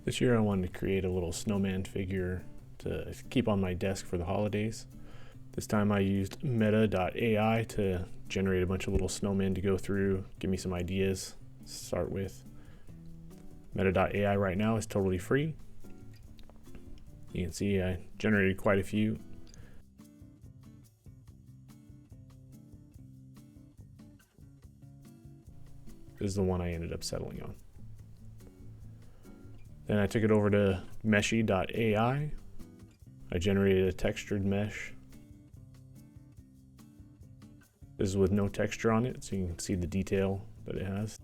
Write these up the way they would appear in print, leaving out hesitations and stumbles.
This year I wanted to create a little snowman figure to keep on my desk for the holidays. This time I used Meta.ai to generate a bunch of little snowmen to go through, give me some ideas to start with. Meta.ai right now is totally free. You can see I generated quite a few. This is the one I ended up settling on. Then I took it over to Meta.ai. I generated a textured mesh. This is with no texture on it, so you can see the detail that it has.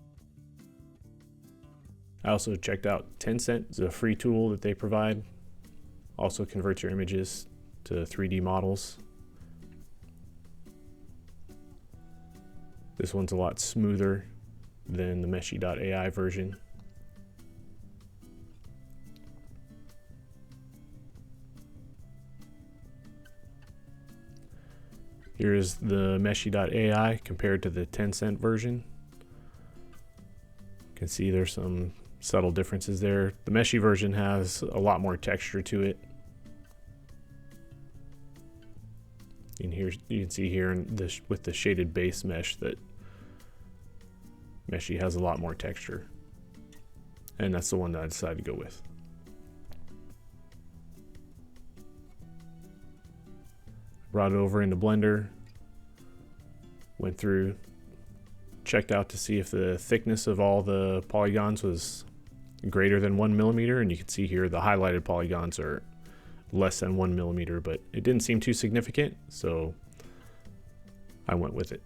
I also checked out Tencent. It's a free tool that they provide. Also converts your images to 3D models. This one's a lot smoother than the Meta.ai version. Here's the Meta.ai compared to the Tencent version. You can see there's some subtle differences there. The Meshi version has a lot more texture to it. And here you can see here in this, with the shaded base mesh, that Meshi has a lot more texture. And that's the one that I decided to go with. Brought it over into Blender, went through, checked out to see if the thickness of all the polygons was greater than 1 millimeter, and you can see here the highlighted polygons are less than 1 millimeter, but it didn't seem too significant, so I went with it.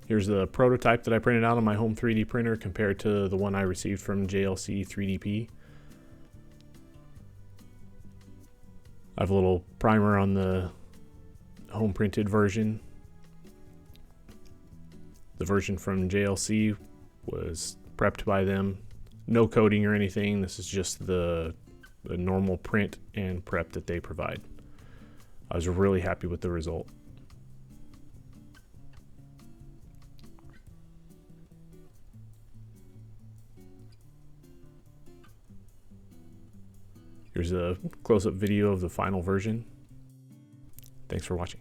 Here's the prototype that I printed out on my home 3D printer compared to the one I received from JLC 3DP. I have a little primer on the home printed version. The version from JLC was prepped by them. No coating or anything. This is just the normal print and prep that they provide. I was really happy with the result. Here's a close-up video of the final version. Thanks for watching.